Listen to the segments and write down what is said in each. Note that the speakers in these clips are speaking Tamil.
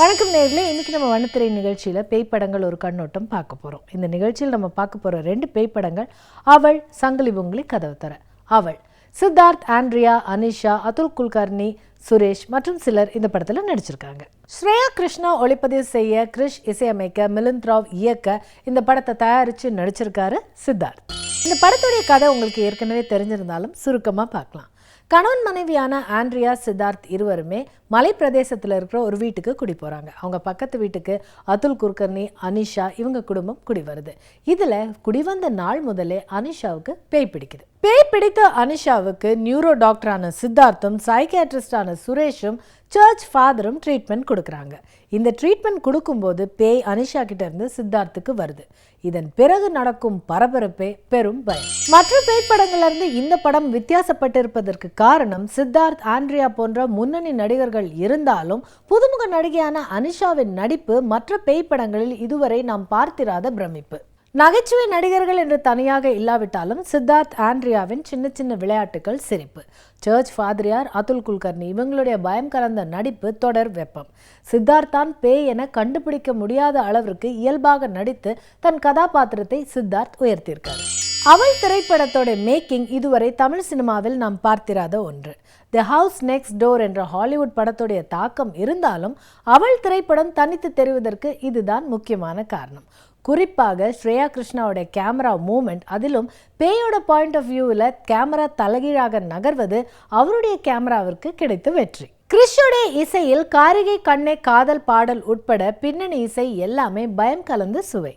வணக்கம் நேயர்களே, இன்னைக்கு நம்ம வண்ணத்திரை நிகழ்ச்சியில் பேய் படங்கள் ஒரு கண்ணோட்டம் பார்க்க போகிறோம். இந்த நிகழ்ச்சியில் நம்ம பார்க்க போகிற 2 பேய் படங்கள் அவள், சங்கிலி பொங்கிலி கதவு தர. அவள் சித்தார்த், ஆண்ட்ரியா, அனிஷா, அதுல் குல்கர்னி, சுரேஷ் மற்றும் சிலர் இந்த படத்தில் நடிச்சிருக்காங்க. ஸ்ரேயா கிருஷ்ணா ஒளிப்பதிவு செய்ய, கிரிஷ் இசையமைக்க, மிலிந்த் ராவ் இயக்க இந்த படத்தை தயாரித்து நடிச்சிருக்காரு சித்தார்த். இந்த படத்துடைய கதை உங்களுக்கு ஏற்கனவே தெரிஞ்சிருந்தாலும் சுருக்கமாக பார்க்கலாம். கணவன் மனைவியான ஆண்ட்ரியா, சித்தார்த் இருவருமே மலை பிரதேசத்தில் இருக்கிற ஒரு வீட்டுக்கு குடி போகிறாங்க. அவங்க பக்கத்து வீட்டுக்கு அதுல் குல்கர்னி, அனிஷா இவங்க குடும்பம் குடி வருது. இதில் குடிவந்த நாள் முதலே அனிஷாவுக்கு பேய் பிடிக்குது. பேய் பிடித்த அனிஷாவுக்கு நியூரோ டாக்டரான சித்தார்த்தும் சைக்கியாட்ரிஸ்டான சுரேஷும் சர்ச் ஃபாதரும் ட்ரீட்மெண்ட் கொடுக்குறாங்க. இந்த ட்ரீட்மெண்ட் கொடுக்கும்போது பேய் அனிஷா கிட்ட இருந்து சித்தார்த்துக்கு வருது. இதன் பிறகு நடக்கும் பரபரப்பே பெரும் பயம். மற்ற பேய் படங்கள்ல இருந்து இந்த படம் வித்தியாசப்பட்டிருப்பதற்கு காரணம் சித்தார்த், ஆண்ட்ரியா போன்ற முன்னணி நடிகர்கள் இருந்தாலும் புதுமுக நடிகையான அனிஷாவின் நடிப்பு மற்ற பேய் படங்களில் இதுவரை நாம் பார்த்திராத பிரமிப்பு. நகைச்சுவை நடிகர்கள் என்று தனியாக இல்லாவிட்டாலும் சித்தார்த், ஆண்ட்ரியாவின் சின்ன சின்ன விளையாட்டுகள் சிரிப்பு. சர்ச் ஃபாதரியார், அதுல் குல்கர்னி இவங்களுடைய பயம் கலந்த நடிப்பு தொடர் வெப்பம். சித்தார்த் தான் பேய் என கண்டுபிடிக்க முடியாத அளவிற்கு இயல்பாக நடித்து தன் கதாபாத்திரத்தை சித்தார்த் உயர்த்தியிருக்கார். அவள் திரைப்படத்தோட மேக்கிங் இதுவரை தமிழ் சினிமாவில் நாம் பார்த்திராத ஒன்று. தி ஹவுஸ் நெக்ஸ்ட் டோர் என்ற ஹாலிவுட் படத்துடைய தாக்கம் இருந்தாலும் அவள் திரைப்படம் தனித்து தெரிவதற்கு இதுதான் முக்கியமான காரணம். குறிப்பாக ஸ்ரேயா கிருஷ்ணாவோட கேமரா மூமெண்ட், அதிலும் பேயோட பாயிண்ட் ஆஃப் வியூவில் கேமரா தலைகீழாக நகர்வது அவருடைய கேமராவிற்கு கிடைத்த வெற்றி. கிறிஷோட இசையில் காரிகை கண்ணே காதல் பாடல் உட்பட பின்னணி இசை எல்லாமே பயம் கலந்து சுவை.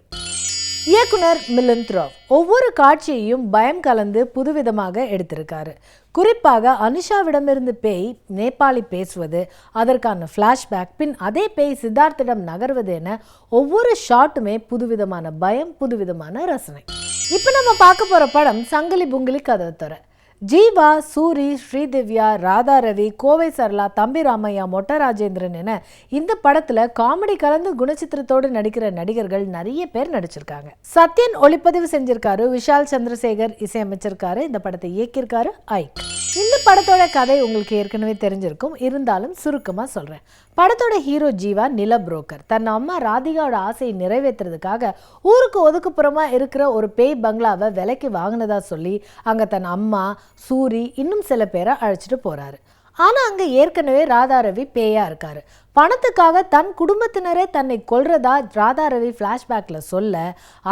இயக்குனர் மிலிந்த் ராவ் ஒவ்வொரு காட்சியையும் பயம் கலந்து புதுவிதமாக எடுத்திருக்காரு. குறிப்பாக அனிஷாவிடமிருந்து பேய் நேபாளி பேசுவது, அதற்கான ஃப்ளாஷ்பேக், பின் அதே பேய் சித்தார்த்திடம் நகர்வது என ஒவ்வொரு ஷாட்டுமே புதுவிதமான பயம், புதுவிதமான ரசனை. இப்போ நம்ம பார்க்க போகிற படம் சங்கிலி பொங்கிலி கதவு தர. ஜீவா, சூரி, ஸ்ரீதிவ்யா, ராதா ரவி, கோவை சரளா, தம்பி ராமையா, மொட்ட ராஜேந்திரன் என இந்த படத்துல காமெடி கலந்து குணச்சித்திரத்தோடு நடிக்கிற நடிகர்கள் நிறைய பேர் நடிச்சிருக்காங்க. சத்யன் ஒளிப்பதிவு செஞ்சிருக்காரு. விஷால் சந்திரசேகர் இசையமைச்சிருக்காரு. இந்த படத்தை இயக்கியிருக்காரு ஐக். இந்த படத்தோட கதை உங்களுக்கு ஏற்கனவே தெரிஞ்சிருக்கும், இருந்தாலும் சுருக்கமா சொல்றேன். படத்தோட ஹீரோ ஜீவா நில புரோக்கர். தன் அம்மா ராதிகாவோட ஆசையை நிறைவேற்றுறதுக்காக ஊருக்கு ஒதுக்குப்புறமா இருக்கிற ஒரு பேய் பங்களாவை விலைக்கு வாங்கினதா சொல்லி அங்க தன் அம்மா, சூரி இன்னும் சில பேரை அழைச்சிட்டு போறாரு. ஆனா அங்க ஏற்கனவே ராதா ரவி பேயா இருக்காரு. பணத்துக்காக தன் குடும்பத்தினரே தன்னை கொல்றதா ராதா ரவி பிளாஷ்பேக்ல சொல்ல,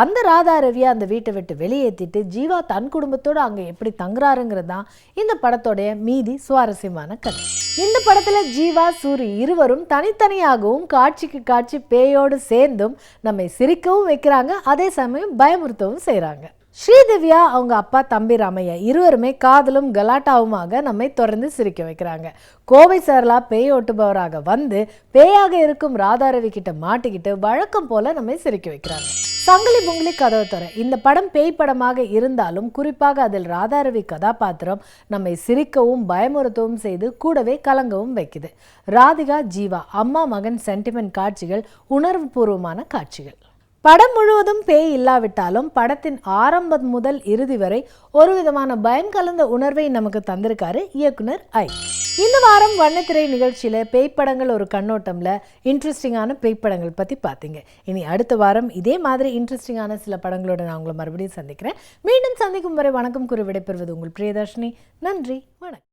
அந்த ராதா ரவியை அந்த வீட்டை விட்டு வெளியேற்றிட்டு ஜீவா தன் குடும்பத்தோடு அங்க எப்படி தங்குறாருங்கிறது தான் இந்த படத்தோடைய மீதி சுவாரஸ்யமான கதை. இந்த படத்துல ஜீவா, சூரி இருவரும் தனித்தனியாகவும் காட்சிக்கு காட்சி பேயோடு சேர்ந்தும் நம்மை சிரிக்கவும் வைக்கிறாங்க, அதே சமயம் பயமுறுத்தவும் செய்யறாங்க. ஸ்ரீதிவ்யா, அவங்க அப்பா தம்பி ராமையா இருவருமே காதலும் கலாட்டாவுமாக நம்மை தொடர்ந்து சிரிக்க வைக்கிறாங்க. கோவை சரளா பேய் ஓட்டுபவராக வந்து பேயாக இருக்கும் ராதாரவி கிட்ட மாட்டிக்கிட்டு வழக்கம் போல நம்மை சிரிக்க வைக்கிறாங்க. சங்கிலி பொங்கிலி கதவு தர. இந்த படம் பேய் படமாக இருந்தாலும் குறிப்பாக அதில் ராதாரவி கதாபாத்திரம் நம்மை சிரிக்கவும் பயமுறுத்தவும் செய்து கூடவே கலங்கவும் வைக்குது. ராதிகா, ஜீவா அம்மா மகன் சென்டிமெண்ட் காட்சிகள் உணர்வு பூர்வமான காட்சிகள். படம் முழுவதும் பேய் இல்லாவிட்டாலும் படத்தின் ஆரம்பம் முதல் இறுதி வரை ஒரு விதமான பயம் கலந்த உணர்வை நமக்கு தந்திருக்காரு இயக்குனர் ஐ. இந்த வாரம் வண்ணத்திரை நிகழ்ச்சியில பேய் படங்கள் ஒரு கண்ணோட்டம்ல இன்ட்ரெஸ்டிங்கான பேய் படங்கள் பத்தி பார்த்தீங்க. இனி அடுத்த வாரம் இதே மாதிரி இன்ட்ரெஸ்டிங்கான சில படங்களோட நான் உங்களை மறுபடியும் சந்திக்கிறேன். மீண்டும் சந்திக்கும் வரை வணக்கம் கூறி விடைபெறுவது உங்கள் பிரியதர்ஷினி. நன்றி, வணக்கம்.